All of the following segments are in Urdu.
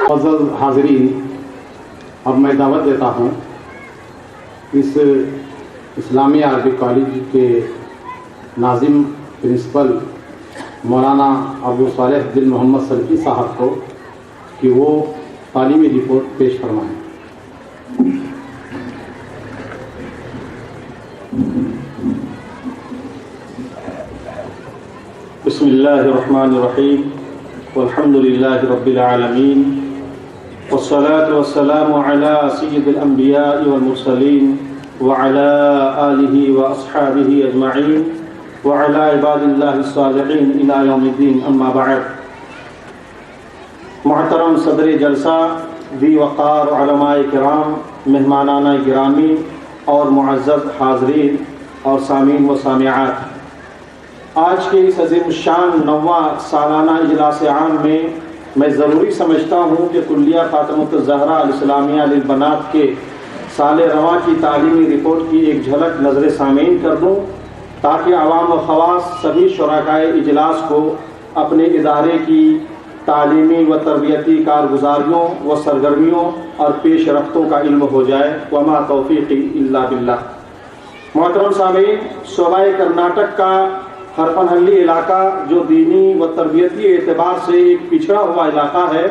فضل حاضرین، اب میں دعوت دیتا ہوں اس اسلامی عربی کالج کے ناظم پرنسپل مولانا ابو صالح بن محمد سلفی صاحب کو کہ وہ تعلیمی رپورٹ پیش فرمائیں۔ بسم اللہ الرحمن الرحیم والحمد للہ رب العالمین والصلاة والسلام على سید الانبیاء والمرسلین وعلى آلہ واصحابہ اجمعین وعلى عباد اللہ الصالحین الی یوم الدین، اما بعد۔ محترم صدر جلسہ، ذی وقار علماء کرام، مہمانانہ گرامی اور معزز حاضرین اور سامعین و سامعات، آج کے اس عظیم الشان 9واں سالانہ اجلاس عام میں میں ضروری سمجھتا ہوں کہ کلیہ فاطمۃ الزہرا الاسلامیہ للبنات کے سال رواں کی تعلیمی رپورٹ کی ایک جھلک نظر سامعین کر دوں، تاکہ عوام و خواص سبھی شرکائے اجلاس کو اپنے ادارے کی تعلیمی و تربیتی کارگزاریوں و سرگرمیوں اور پیش رفتوں کا علم ہو جائے۔ وما توفیقی الا باللہ۔ محترم سامعین، صوبہ کرناٹک کا ہرپنہلی علاقہ جو دینی و تربیتی اعتبار سے ایک پچھڑا ہوا علاقہ ہے،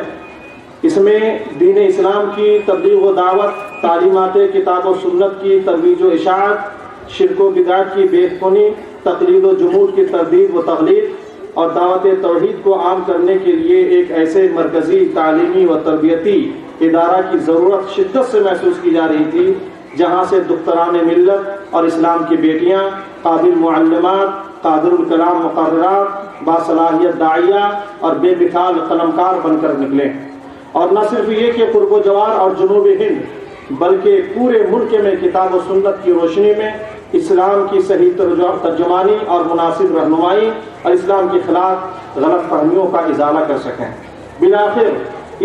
اس میں دین اسلام کی تبلیغ و دعوت، تعلیمات کتاب و سنت کی ترویج و اشاعت، شرک و بدعت کی بے خونی، تقلید و جمود کی تردید و تغلیظ اور دعوت توحید کو عام کرنے کے لیے ایک ایسے مرکزی تعلیمی و تربیتی ادارہ کی ضرورت شدت سے محسوس کی جا رہی تھی، جہاں سے دختران ملت اور اسلام کی بیٹیاں قابل معلمات، قادر الکلام مقررات، باصلاحیت داعیہ اور بے مثال قلمکار بن کر نکلے۔ اور نہ صرف یہ کہ قرب و جوار اور جنوب ہند بلکہ پورے ملک میں کتاب و سنت کی روشنی میں اسلام کی صحیح ترجمانی اور مناسب رہنمائی اور اسلام کے خلاف غلط فہمیوں کا ازالہ کر سکیں۔ بالآخر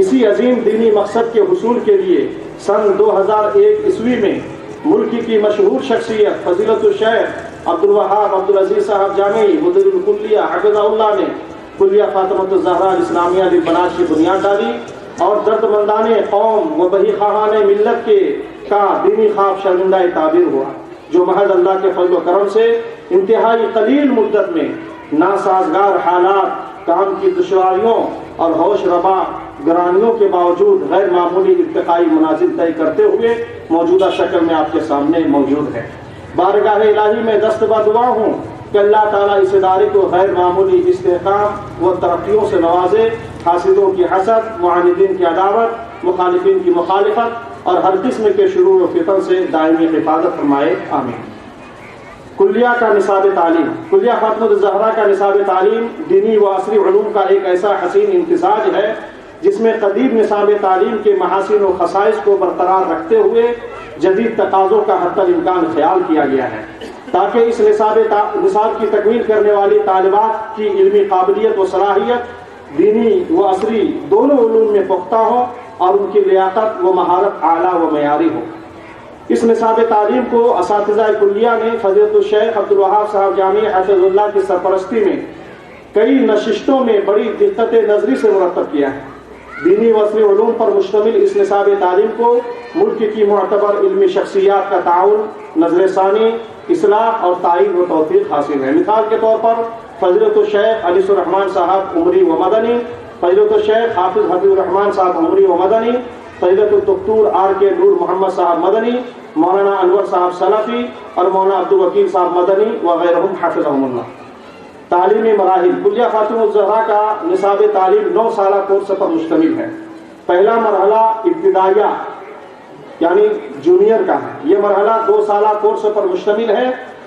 اسی عظیم دینی مقصد کے حصول کے لیے سن 2001 عیسوی میں ملک کی مشہور شخصیت فضیلت الشیخ عبدالوہاب عبدالعزیز صاحب جامعی مدیر الکلیہ حفظہ اللہ نے کلیہ فاطمۃ الزہرا الاسلامیہ للبنات کی بنیاد ڈالی، اور دردمندان قوم و بہی خواہان ملت کا دینی خواب شرمندہ تعبیر ہوا، جو محض اللہ کے فضل و کرم سے انتہائی قلیل مدت میں ناسازگار حالات، کام کی دشواریوں اور ہوش ربا گرانیوں کے باوجود غیر معمولی ارتقائی منازل طے کرتے ہوئے موجودہ شکل میں آپ کے سامنے موجود ہے۔ بارگاہ الہی میں دستبہ دعا ہوں کہ اللہ تعالیٰ اس ادارے کو غیر معمولی استحکام و ترقیوں سے نوازے، حاسدوں کی حسد، معاندین کی عداوت، مخالفین کی مخالفت اور ہر قسم کے شرور و فتن سے دائمی حفاظت فرمائے، آمین۔ کلیہ کا نصاب تعلیم۔ کلیہ فاطمۃ الزہرا کا نصاب تعلیم دینی و عصری علوم کا ایک ایسا حسین امتزاج ہے جس میں قدیم نصاب تعلیم کے محاسن و خصائص کو برقرار رکھتے ہوئے جدید تقاضوں کا حتی الامکان خیال کیا گیا ہے، تاکہ اس نصاب کی تکمیل کرنے والی طالبات کی علمی قابلیت و صلاحیت دینی و عصری دونوں علوم میں پختہ ہو اور ان کی لیاقت و مہارت اعلیٰ و معیاری ہو۔ اس نصاب تعلیم کو اساتذہ کلیہ نے فضیلت الشیخ عبدالوہاب صاحب جامعی حفظ اللہ کی سرپرستی میں کئی نشستوں میں بڑی دقت نظری سے مرتب کیا ہے۔ دینی و عصری علوم پر مشتمل اس نصاب تعلیم کو ملک کی معتبر علمی شخصیات کا تعاون، نظر ثانی، اصلاح اور تائید و توفیق حاصل ہے۔ مثال کے طور پر فضیلت الشیخ علی الرحمن صاحب عمری و مدنی، فضیلت الشیخ حافظ حبیب الرحمن صاحب عمری و مدنی، فضیلت الدکتور آر کے نور محمد صاحب مدنی، مولانا انور صاحب سلفی اور مولانا عبدالوکیل صاحب مدنی وغیرہم حفظہم اللہ۔ تعلیمی مراحل۔ کلیہ فاطمۃ الزہرا کا نصاب تعلیم 9 سالہ کورس پر مشتمل ہے۔ پہلا مرحلہ ابتدائیہ یعنی جونیئر کا ہے۔ یہ مرحلہ 2 سالہ کورس پر مشتمل ہے۔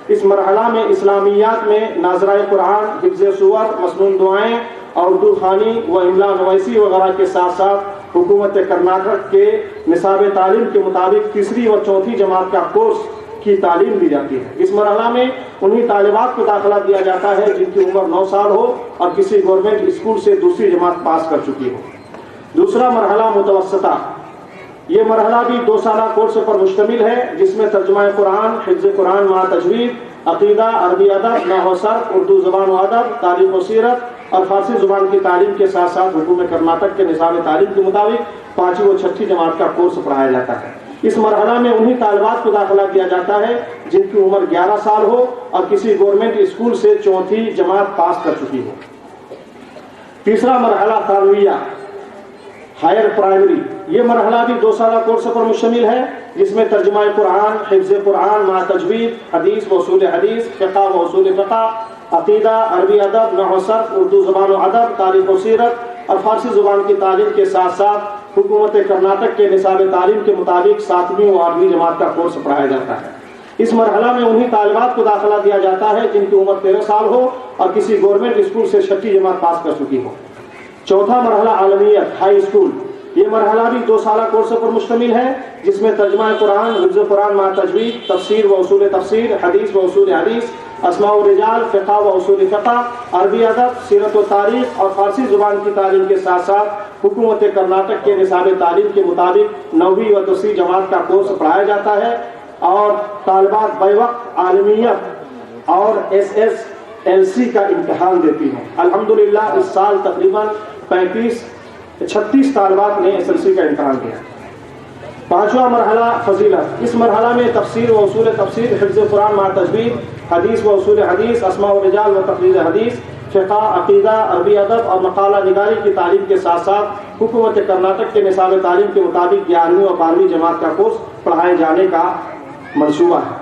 اس مرحلہ میں اسلامیات میں ناظرہ قرآن، حفظ سور، مسنون دعائیں اور اردو خوانی و املا نویسی وغیرہ کے ساتھ ساتھ حکومت کرناٹک کے نصاب تعلیم کے مطابق 3 اور 4 جماعت کا کورس کی تعلیم دی جاتی ہے۔ اس مرحلہ میں انہی طالبات کو داخلہ دیا جاتا ہے جن کی عمر 9 سال ہو اور کسی گورنمنٹ اسکول سے دوسری جماعت پاس کر چکی ہو۔ دوسرا مرحلہ متوسطہ۔ یہ مرحلہ بھی 2 سالہ کورس پر مشتمل ہے، جس میں ترجمہ قرآن، حفظ قرآن مع تجوید، عقیدہ، عربی ادب، نحو و صرف، اردو زبان و ادب، تاریخ و سیرت اور فارسی زبان کی تعلیم کے ساتھ ساتھ حکومت کرناٹک کے نصاب تعلیم کے مطابق 5ویں و 6ٹھی جماعت کا کورس پڑھایا جاتا ہے۔ اس مرحلہ میں انہی طالبات کو داخلہ دیا جاتا ہے جن کی عمر 11 سال ہو اور کسی گورنمنٹ اسکول سے 4تھی جماعت پاس کر چکی ہو۔ تیسرا مرحلہ ثانویہ ہائر پرائمری، یہ مرحلہ بھی 2 سالہ کورس پر مشتمل ہے، جس میں ترجمہ قرآن، حفظ قرآن مع تجوید، حدیث و اصول حدیث، فقہ و اصول فقہ، عقیدہ، عربی ادب، نحو صرف، اردو زبان و ادب، تاریخ و سیرت اور فارسی زبان کی تعلیم کے ساتھ ساتھ حکومت کرناٹک کے نصاب تعلیم کے مطابق 7ویں و 8ویں جماعت کا کورس پڑھایا جاتا ہے۔ اس مرحلہ میں انہی طالبات کو داخلہ دیا جاتا ہے جن کی عمر 13 سال ہو اور کسی گورنمنٹ اسکول سے 6ٹھی جماعت پاس کر چکی ہو۔ چوتھا مرحلہ عالمیت ہائی اسکول، یہ مرحلہ بھی 2 سالہ کورس پر مشتمل ہے، جس میں ترجمہ قرآن، حفظ قرآن مع تجوید، تفسیر و اصول تفسیر، حدیث و اصول حدیث، اسماء و رجال، فقہ و اصول فقہ، عربی ادب، سیرت و تاریخ اور فارسی زبان کی تعلیم کے ساتھ ساتھ حکومت کرناٹک کے نصاب تعلیم کے مطابق 9ویں و 10ویں جماعت کا کورس پڑھایا جاتا ہے، اور طالبات بے وقت عالمیت اور SSLC کا امتحان دیتی ہیں۔ الحمدللہ اس سال تقریباً 36 طالبات نے SSLC کا امتحان دیا۔ 5واں مرحلہ فضیلت، اس مرحلہ میں تفسیر و اصول تفسیر، حفظ قرآن مع تجوید، حدیث و اصول حدیث، اسماء و رجال و تقریر حدیث، فقہ، عقیدہ، عربی ادب اور مقالہ نگاری کی تعلیم کے ساتھ ساتھ حکومت کرناٹک کے نصاب تعلیم کے مطابق 11ویں اور 12ویں جماعت کا کورس پڑھائے جانے کا منصوبہ ہے۔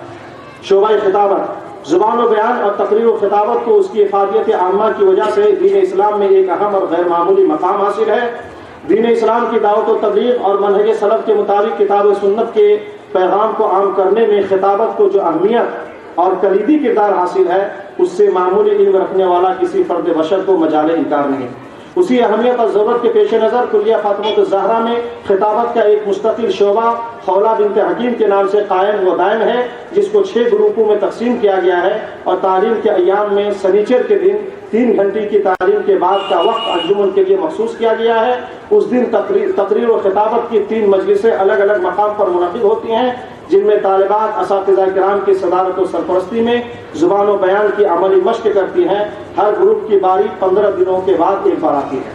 شعبہ خطابت، زبان و بیان اور تقریر و خطابت کو اس کی افادیت عامہ کی وجہ سے دین اسلام میں ایک اہم اور غیر معمولی مقام حاصل ہے۔ دین اسلام کی دعوت و تبلیغ اور منہج سلف کے مطابق کتاب و سنت کے پیغام کو عام کرنے میں خطابت کو جو اہمیت اور کلیدی کردار حاصل ہے، اس سے معمولی علم رکھنے والا کسی فرد بشر کو مجال انکار نہیں۔ اسی اہمیت اور ضرورت کے پیش نظر کلیہ فاطمہ الزہرا میں خطابت کا ایک مستقل شعبہ خولہ بنت حکیم کے نام سے قائم و دائم ہے، جس کو 6 گروپوں میں تقسیم کیا گیا ہے، اور تعلیم کے ایام میں سنیچر کے دن 3 گھنٹے کی تعلیم کے بعد کا وقت انجمن کے لیے مخصوص کیا گیا ہے۔ اس دن تقریر و خطابت کی 3 مجلسیں الگ الگ مقام پر منعقد ہوتی ہیں، جن میں طالبات اساتذہ کرام کی صدارت و سرپرستی میں زبان و بیان کی عملی مشق کرتی ہیں۔ ہر گروپ کی باری 15 دنوں کے بعد ایک بار آتی ہے۔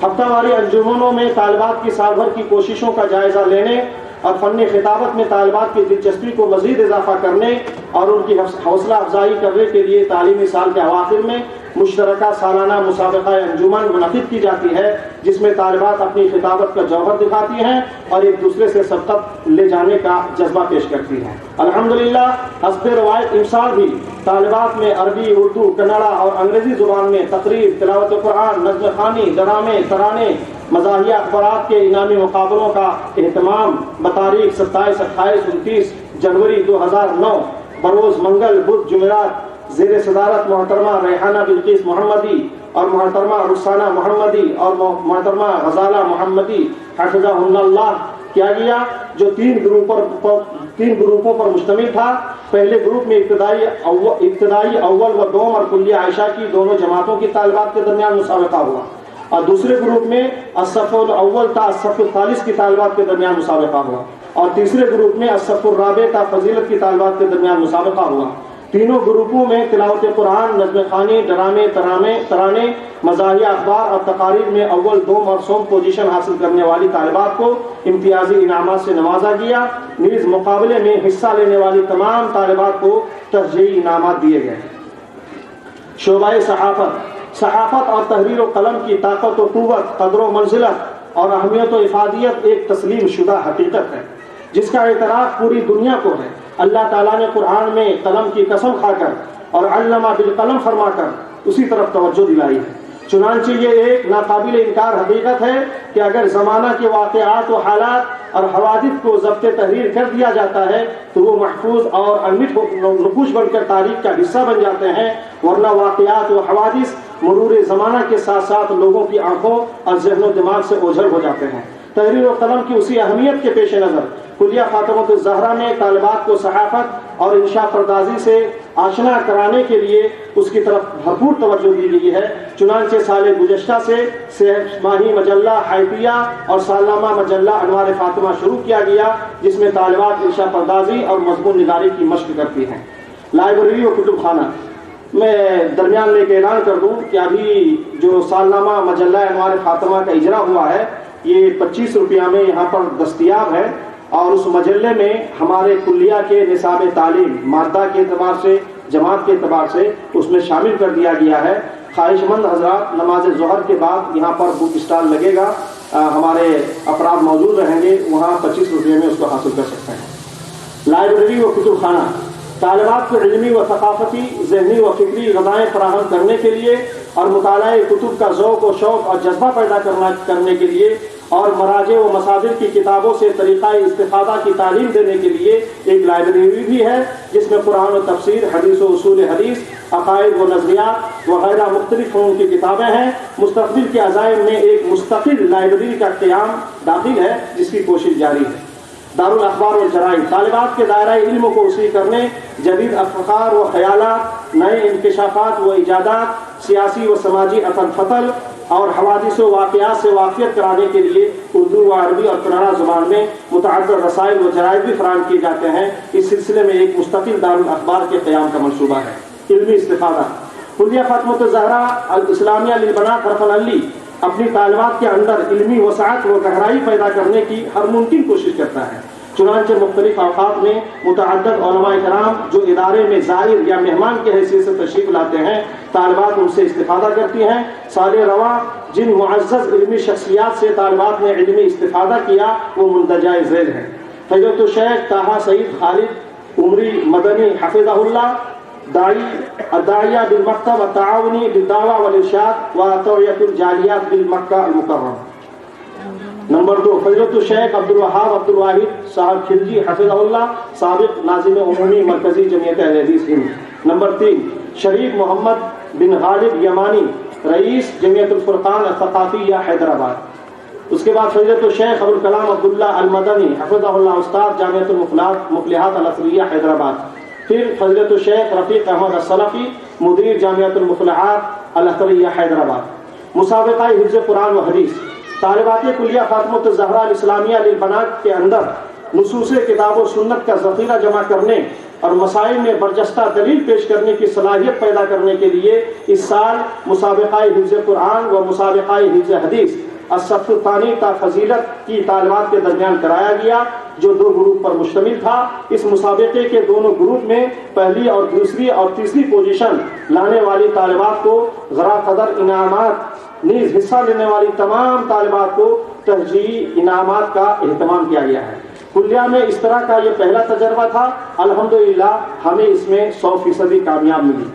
ہفتہ واری انجمنوں میں طالبات کی سال بھر کی کوششوں کا جائزہ لینے اور فن خطابت میں طالبات کی دلچسپی کو مزید اضافہ کرنے اور ان کی حوصلہ افزائی کرنے کے لیے تعلیمی سال کے اواخر میں مشترکہ سالانہ مسابقہ انجمن منعقد کی جاتی ہے، جس میں طالبات اپنی خطابت کا جوہر دکھاتی ہیں اور ایک دوسرے سے سبقت لے جانے کا جذبہ پیش کرتی ہیں۔ الحمدللہ حسب روایت امسال بھی طالبات میں عربی، اردو، کنڑا اور انگریزی زبان میں تقریر، تلاوت قرآن، نظم خوانی، ڈرامے، ترانے، مزاحیہ اخبارات کے انعامی مقابلوں کا اہتمام بتاریخ 27، 28، 29 جنوری 2009 بروز منگل، بدھ، جمعرات زیر صدارت محترمہ ریحانہ بلقیس محمدی اور محترمہ رخسانہ محمدی اور محترمہ غزالہ محمدی حفظہن اللہ کیا گیا، جو 3 گروپوں پر مشتمل تھا۔ پہلے گروپ میں ابتدائی اول و دوم اور کلیہ عائشہ کی دونوں جماعتوں کی طالبات کے درمیان مسابقہ ہوا، اور دوسرے گروپ میں الصف الاول تا الصف الثالث کی طالبات کے درمیان مسابقہ ہوا، اور تیسرے گروپ میں الصف الرابع تا فضیلت کی طالبات کے درمیان مسابقہ ہوا۔ تینوں گروپوں میں تلاوت قرآن، نظم خوانی، ڈرامے، ترانے، مزاحیہ اخبار اور تقاریر میں اول، دوم اور سوم پوزیشن حاصل کرنے والی طالبات کو امتیازی انعامات سے نوازا گیا۔ نیز مقابلے میں حصہ لینے والی تمام طالبات کو ترجیحی انعامات دیے گئے۔ شعبہ صحافت اور تحریر و قلم کی طاقت و قوت، قدر و منزلت اور اہمیت و افادیت ایک تسلیم شدہ حقیقت ہے، جس کا اعتراف پوری دنیا کو ہے۔ اللہ تعالیٰ نے قرآن میں قلم کی قسم کھا کر اور علمہ بالقلم فرما کر اسی طرف توجہ دلائی ہے۔ چنانچہ یہ ایک ناقابل انکار حقیقت ہے کہ اگر زمانہ کے واقعات و حالات اور حوادث کو ضبط تحریر کر دیا جاتا ہے تو وہ محفوظ اور انمٹ نقوش بن کر تاریخ کا حصہ بن جاتے ہیں، ورنہ واقعات و حوادث مرور زمانہ کے ساتھ ساتھ لوگوں کی آنکھوں اور ذہن و دماغ سے اوجھل ہو جاتے ہیں۔ تحریر و قلم کی اسی اہمیت کے پیش نظر کلیہ فاطمہ الزہرا میں طالبات کو صحافت اور انشاء پردازی سے آشنا کرانے کے لیے اس کی طرف بھرپور توجہ دی گئی ہے۔ چنانچہ سال گزشتہ سے 6 ماہی مجلہ حیاتیہ اور سالانہ مجلہ انوار فاطمہ شروع کیا گیا، جس میں طالبات انشاء پردازی اور مضمون نگاری کی مشق کرتی ہیں۔ لائبریری و کتب خانہ، میں درمیان میں ایک اعلان کر دوں کہ ابھی جو سالنامہ مجلہ انوار فاطمہ کا اجرا ہوا ہے یہ 25 روپیہ میں یہاں پر دستیاب ہے، اور اس مجلے میں ہمارے کلیہ کے نصاب تعلیم مادہ کے اعتبار سے، جماعت کے اعتبار سے اس میں شامل کر دیا گیا ہے۔ خواہش مند حضرات نماز ظہر کے بعد یہاں پر بک اسٹال لگے گا، ہمارے افراد موجود رہیں گے، وہاں 25 روپے میں اس کو حاصل کر سکتے ہیں۔ لائبریری و کتب خانہ طالبات کو علمی و ثقافتی، ذہنی و فکری غذائیں فراہم کرنے کے لیے اور مطالعہ کتب کا ذوق و شوق اور جذبہ پیدا کرنے کے لیے اور مراجع و مصادر کی کتابوں سے طریقہ استفادہ کی تعلیم دینے کے لیے ایک لائبریری بھی ہے، جس میں قرآن و تفسیر، حدیث و اصول حدیث، عقائد و نظریات وغیرہ مختلف فنون کی کتابیں ہیں۔ مستقبل کے عزائم میں ایک مستقل لائبریری کا قیام داخل ہے، جس کی کوشش جاری ہے۔ دارالاخبار والجرائد طالبات کے دائرہ علم کو وسیع کرنے، جدید افکار و خیالات، نئے انکشافات و ایجادات، سیاسی و سماجی اتل فتل اور حوادث و واقعات سے واقفیت کرانے کے لیے اردو و عربی اور کنڑا زبان میں متعدد رسائل و جرائد بھی فراہم کیے جاتے ہیں۔ اس سلسلے میں ایک مستقل دارالاخبار کے قیام کا منصوبہ ہے۔ علمی استفادہ کلیہ فاطمہ الزہرا الاسلامیہ للبنات حرفن علی اپنی طالبات کے اندر علمی وسعت و گہرائی پیدا کرنے کی ہر ممکن کوشش کرتا ہے، چنانچہ مختلف اوقات میں متعدد علماء کرام جو ادارے میں زائر یا مہمان کی حیثیت سے تشریف لاتے ہیں، طالبات ان سے استفادہ کرتی ہیں۔ سال رواں جن معزز علمی شخصیات سے طالبات نے علمی استفادہ کیا وہ مندرجہ ذیل ہیں: فضیلۃ الشیخ طاہا سعید خالد عمری مدنی حفظہ اللہ، الداعیہ بالمکتب التعاونی بالدعوہ والارشاد و توعیۃ الجالیات بالمکہ المکرمہ۔ نمبر 2 فضیلۃ الشیخ عبدالوہاب عبدالواحد صاحب خلجی حفظہ اللہ، سابق ناظم عمومی مرکزی جمعیت اہل حدیث ہند۔ نمبر 3 شریف محمد بن غالب یمانی، رئیس جمعیت الفرقان الثقافیہ حیدرآباد۔ اس کے بعد فضیلۃ الشیخ ابوالکلام عبداللہ المدنی حفظہ اللہ، استاد جامعۃ المفلحات الازہریہ حیدرآباد۔ پھر فضیلۃ الشیخ رفیق احمد السلفی، مدیر جامعۃ المفلحات الازہریہ حیدرآباد۔ مسابقہ حفظ قرآن و حدیث طالبات کلیہ فاطمہ الزہرا الاسلامیہ للبنات کے اندر نصوص کتاب و سنت کا ذخیرہ جمع کرنے اور مسائل میں برجستہ دلیل پیش کرنے کی صلاحیت پیدا کرنے کے لیے اس سال مسابقہ حفظ قرآن و مسابقہ حفظ حدیث الصف الثانی تا فضیلت کی طالبات کے درمیان کرایا گیا، جو 2 گروپ پر مشتمل تھا۔ اس مسابقے کے دونوں گروپ میں پہلی اور دوسری اور تیسری پوزیشن لانے والی طالبات کو غرا قدر انعامات، نیز حصہ لینے والی تمام طالبات کو ترجیحی انعامات کا اہتمام کیا گیا ہے۔ کلیہ میں اس طرح کا یہ پہلا تجربہ تھا، الحمدللہ ہمیں اس میں 100% کامیاب ملی۔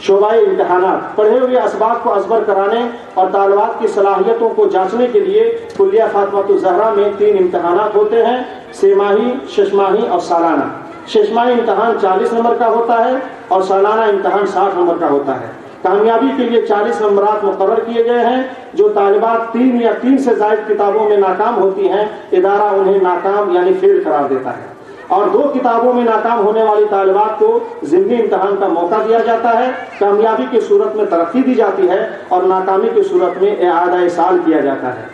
شعبہ امتحانات پڑھے ہوئے اسباق کو ازبر کرانے اور طالبات کی صلاحیتوں کو جانچنے کے لیے کلیہ فاطمہ الزہرا میں 3 امتحانات ہوتے ہیں: 6 ماہی، 6 ماہی اور سالانہ۔ 6 ماہی امتحان 40 نمبر کا ہوتا ہے اور سالانہ امتحان 60 نمبر کا ہوتا ہے۔ کامیابی کے لیے 40 نمبرات مقرر کیے گئے ہیں۔ جو طالبات 3 یا 3 سے زائد کتابوں میں ناکام ہوتی ہیں، ادارہ انہیں ناکام یعنی فیل قرار دیتا ہے، اور 2 کتابوں میں ناکام ہونے والی طالبات کو ضمنی امتحان کا موقع دیا جاتا ہے۔ کامیابی کی صورت میں ترقی دی جاتی ہے اور ناکامی کی صورت میں اعادہ سال کیا جاتا ہے۔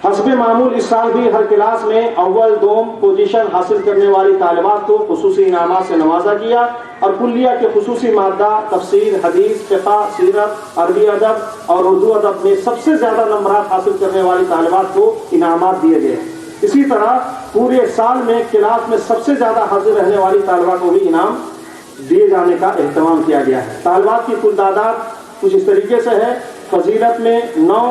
حسب معمول اس سال بھی ہر کلاس میں اول دوم پوزیشن حاصل کرنے والی طالبات کو خصوصی انعامات سے نوازا گیا، اور کلیہ کے خصوصی مادہ تفسیر، حدیث، فقہ، سیرت، عربی ادب اور اردو ادب میں سب سے زیادہ نمبرات حاصل کرنے والی طالبات کو انعامات دیے گئے۔ اسی طرح پورے سال میں کلاس میں سب سے زیادہ حاضر رہنے والی طالبہ کو بھی انعام دیے جانے کا اہتمام کیا گیا ہے۔ طالبات کی کل تعداد کچھ اس طریقے سے ہے: فضیلت میں 9،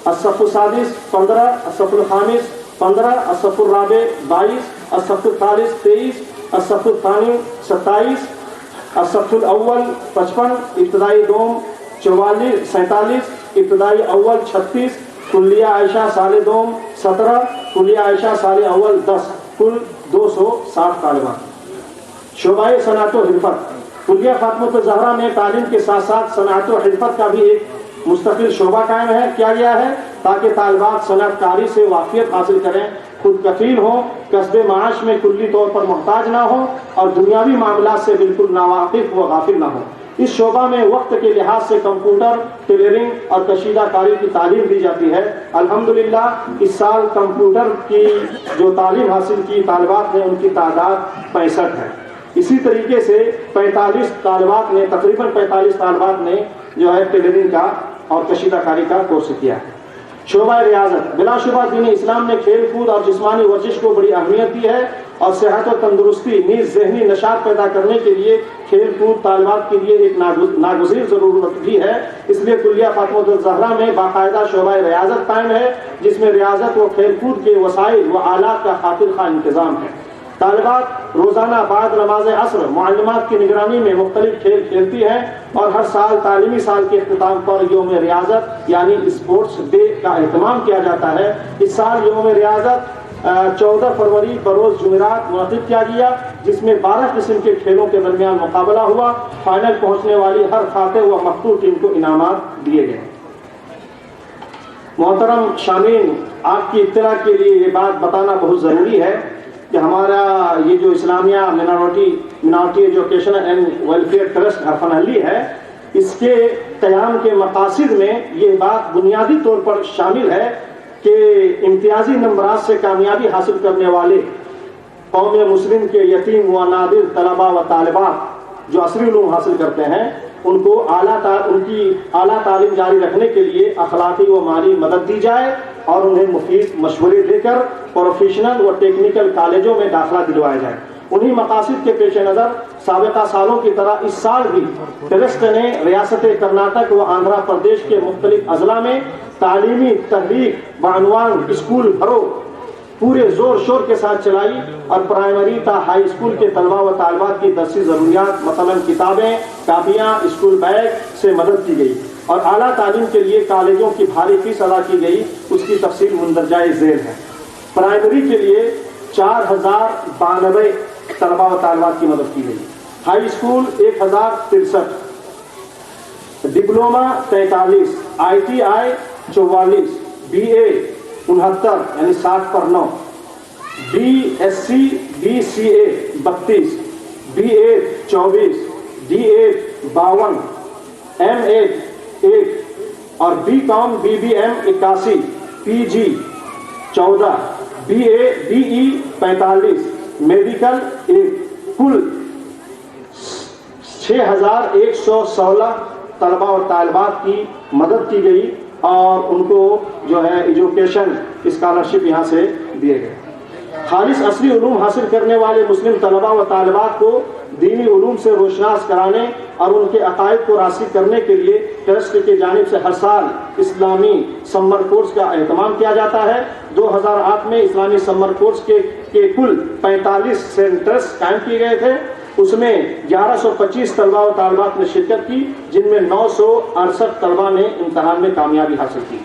الصف السادس 15، الصف الخامس 15، الصف الرابع 22، الصف الثالث 23، الصف الثانی 27، الصف الاول 55، ابتدائی دوم 44، 47، ابتدائی اول 36، کلیہ عائشہ سال دوم 17، کلیہ عائشہ سال اول 10، کل 260 طالبات۔ شعبہ صنعت و حرفت کلیہ فاطمہ الزہرا میں تعلیم کے ساتھ ساتھ صنعت و حرفت کا بھی ایک مستقل شعبہ قائم کیا گیا ہے، تاکہ طالبات صنعت کاری سے واقفیت حاصل کریں، خود کفیل ہوں، کسب معاش میں کلی طور پر محتاج نہ ہوں اور دنیاوی معاملات سے بالکل ناواقف و غافل نہ ہوں۔ اس شعبہ میں وقت کے لحاظ سے کمپیوٹر، ٹیلرنگ اور کشیدہ کاری کی تعلیم دی جاتی ہے۔ الحمدللہ اس سال کمپیوٹر کی جو تعلیم حاصل کی طالبات نے، ان کی تعداد 65 ہے۔ اسی طریقے سے 45 طالبات نے تقریباً 45 طالبات نے جو ہے ٹیلرنگ کا اور کشیدہ کاری کا کورس کیا ہے۔ شعبہ ریاضت، بلا شبہ دین اسلام نے کھیل کود اور جسمانی ورزش کو بڑی اہمیت دی ہے اور صحت و تندرستی نیز ذہنی نشاط پیدا کرنے کے لیے کھیل کود طالبات کے لیے ایک ناگزیر ضرورت بھی ہے۔ اس لیے کلیہ فاطمہ الزہرا میں باقاعدہ شعبہ ریاضت قائم ہے، جس میں ریاضت و کھیل کود کے وسائل و آلات کا خاطر خواہ انتظام ہے۔ طالبات روزانہ بعد نماز عصر معلمات کی نگرانی میں مختلف کھیل کھیلتی ہیں اور ہر سال تعلیمی سال کے اختتام پر یوم ریاضت یعنی اسپورٹس ڈے کا اہتمام کیا جاتا ہے۔ اس سال یوم ریاضت 14 فروری بروز جمعرات منعقد کیا گیا، جس میں 12 قسم کے کھیلوں کے درمیان مقابلہ ہوا۔ فائنل پہنچنے والی ہر فاتح و مقتول ٹیم کو انعامات دیے گئے۔ محترم شامعین، آپ کی اطلاع کے لیے یہ بات بتانا بہت ضروری ہے کہ ہمارا یہ جو اسلامیہ minority education and welfare trust حرفن علی ہے، اس کے قیام کے مقاصد میں یہ بات بنیادی طور پر شامل ہے کہ امتیازی نمبرات سے کامیابی حاصل کرنے والے قوم مسلم کے یتیم و نادر طلباء و طالبات جو عصری علوم حاصل کرتے ہیں، ان کو ان کی اعلیٰ تعلیم جاری رکھنے کے لیے اخلاقی و مالی مدد دی جائے اور انہیں مفید مشورے دے کر پروفیشنل و ٹیکنیکل کالجوں میں داخلہ دلوایا جائے۔ انہی مقاصد کے پیش نظر سابقہ سالوں کی طرح اس سال بھی ٹرسٹ نے ریاست کرناٹک و آندھرا پردیش کے مختلف اضلاع میں تعلیمی تحریک بعنوان اسکول بھرو پورے زور شور کے ساتھ چلائی اور پرائمری تا ہائی اسکول کے طلباء و طالبات کی درسی ضروریات مثلا کتابیں، کاپیاں، اسکول بیگ سے مدد کی گئی اور اعلیٰ تعلیم کے لیے کالجوں کی بھاری فیس ادا کی گئی۔ اس کی تفصیل مندرجہ ذیل ہے۔ پرائمری کے لیے 4092 طلباء و طالبات کی مدد کی گئی، high school 1063، diploma 43، ITI 44، BA 69 یعنی 60/9، BSc BCA 32، B8 24، D8 52، M8 1 اور BCom BBM 81، PG 14، BE 45، medical 1۔ کل 6116 طلباء اور طالبات کی مدد کی گئی اور ان کو جو ہے ایجوکیشن اسکالرشپ یہاں سے دیے گئے۔ خالص عصری علوم حاصل کرنے والے مسلم طلباء و طالبات کو دینی علوم سے روشناس کرانے اور ان کے عقائد کو راسخ کرنے کے لیے ٹرسٹ کی جانب سے ہر سال اسلامی سمر کورس کا اہتمام کیا جاتا ہے۔ 2008 میں اسلامی سمر کورس کے کل 45 سینٹرز قائم کیے گئے تھے، اس میں 1125 طلباء و طالبات نے شرکت کی، جن میں 968 طلباء نے امتحان میں کامیابی حاصل کی۔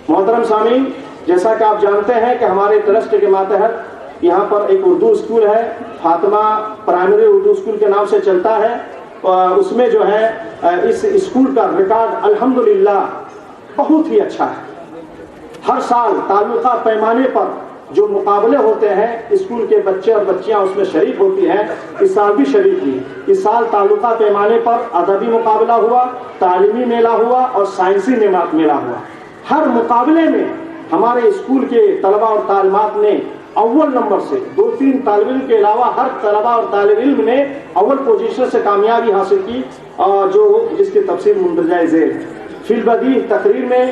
محترم سامعین، جیسا کہ آپ جانتے ہیں کہ ہمارے ٹرسٹ کے ماتحت یہاں پر ایک اردو اسکول ہے، فاطمہ پرائمری اردو اسکول کے نام سے چلتا ہے، اس میں جو ہے اس اسکول کا ریکارڈ الحمدللہ بہت ہی اچھا ہے۔ ہر سال تعلقہ پیمانے پر جو مقابلے ہوتے ہیں، اسکول کے بچے اور بچیاں اس میں شریک ہوتی ہیں، اس سال بھی شریک ہوئی۔ اس سال تعلقہ پیمانے پر ادبی مقابلہ ہوا، تعلیمی میلہ ہوا اور سائنسی میلہ ہوا۔ ہر مقابلے میں ہمارے اسکول کے طلباء اور طالبات نے اول نمبر سے 2-3 طالب علم کے علاوہ ہر طلباء اور طالب علم نے اول پوزیشن سے کامیابی حاصل کی، جس کی تفصیل مندرجہ ذیل ہے۔ فی البدیع تقریر میں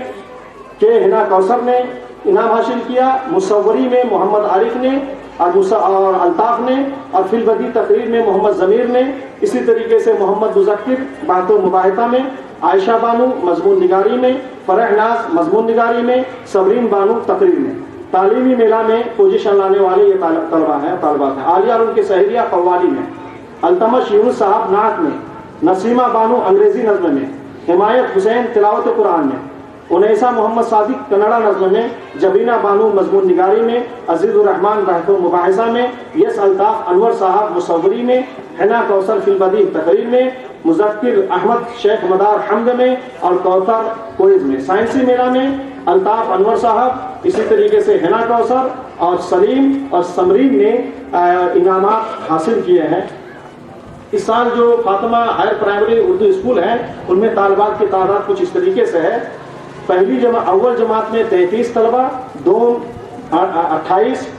ہنا کوثر نے انعام حاصل کیا، مصوری میں محمد عارف نے اور الطاف نے، اور فی البدیع تقریر میں محمد ضمیر نے، اسی طریقے سے محمد مذکر بحث و مباحثہ میں، عائشہ بانو مضمون نگاری میں، فرح ناز مضمون نگاری میں، صبرین بانو تقریر میں۔ تعلیمی میلہ میں پوزیشن لانے والے یہ طالبات ہیں۔ عالیہ اور ان کی سہیلیہ قوالی میں، التمش یونس صاحب نعت میں، نسیمہ بانو انگریزی نظم میں، حمایت حسین تلاوت قرآن میں، انیسہ محمد صادق کنڑا نظم میں، جبینہ بانو مضمون نگاری میں، عزیز الرحمان بحث و مباحثہ میں، یس الطاف انور صاحب مصوری میں، حنا کوثر فی البدیع تقریر میں، مذکر احمد شیخ مدار حمد میں اور کوثر کوئز میں۔ سائنسی میلہ میں الطاف انور صاحب، اسی طریقے سے حنا کوثر اور سلیم اور سمرین نے انعامات حاصل کیے ہیں۔ اس سال جو Fatima higher primary Urdu school ہیں، ان میں طالبات کی تعداد کچھ اس طریقے سے ہے۔ اول جماعت میں 33 طلبہ، 28,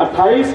28,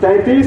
33,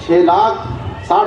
6,60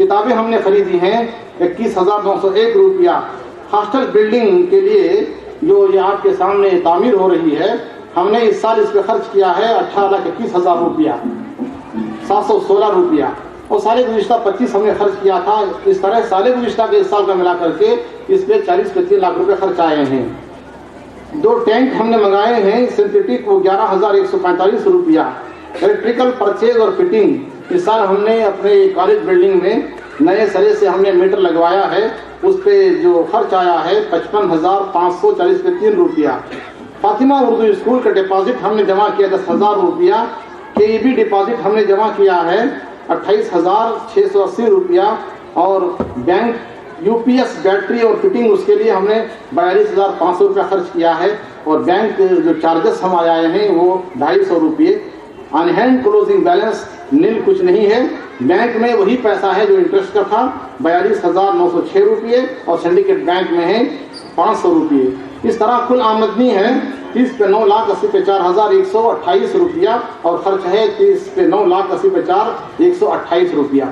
کتابیں ہم نے خریدی ہیں 21,901 روپیہ. ہاسٹل بلڈنگ کے لیے جو یہ آپ کے سامنے تعمیر ہو رہی ہے، ہم نے اس سال اس پہ خرچ کیا ہے 18,21,000 روپیہ، 716 روپیہ. اور سال گزشتہ 25 ہم نے خرچ کیا تھا. اس طرح سال گزشتہ کے اس سال کا ملا کر کے اس پہ 40-35 لاکھ روپے خرچ آئے ہیں. 2 ٹینک ہم نے منگائے ہیں سنتھیٹک، وہ 11,145 روپیہ. الیکٹریکل پرچیز اور فٹنگ اس سال ہم نے اپنے کالج بلڈنگ میں نئے سرے سے ہم نے میٹر لگوایا ہے، اس پہ جو خرچ آیا ہے 55,543 روپیہ. فاطمہ اردو اسکول کا ڈپازٹ ہم نے جمع کیا 10,000 روپیہ. KEB ڈپازٹ ہم نے جمع کیا ہے 28,680 روپیہ. اور بینک UPS بیٹری اور فٹنگ اس کے لیے ہم نے 42,500 روپیہ خرچ کیا ہے. اور بینک جو چارجز ہمارے آئے ہیں وہ 250 روپیے. آن ہینڈ کلوزنگ بیلنس نیل، کچھ نہیں ہے. بینک میں وہی پیسہ ہے جو انٹرسٹ کا تھا 42,906 روپیے، اور سنڈیکیٹ بینک میں ہے 500 روپیے. اس طرح کل آمدنی ہے 30 پہ 9,80,4,128 روپیہ، اور خرچ ہے 30 پہ 9,80,4,128 روپیہ.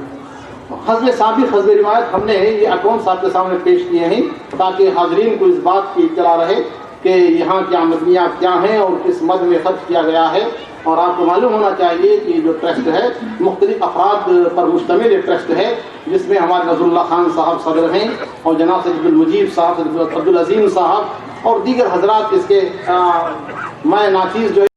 حسب سابق حسب روایت ہم نے یہ اکاؤنٹس آپ کے سامنے پیش کیے ہیں تاکہ حاضرین کو اس بات کی اطلاع رہے کہ یہاں کی آمدنیاں کیا ہیں اور کس مد میں خرچ کیا گیا ہے. اور آپ کو معلوم ہونا چاہیے کہ جو ٹرسٹ ہے مختلف افراد پر مشتمل ایک ٹرسٹ ہے، جس میں ہمارے نظر اللہ خان صاحب صدر ہیں، اور جناب سید عبدالمجید صاحب، عبدالعظیم صاحب اور دیگر حضرات اس کے میں ناچیز جو ہے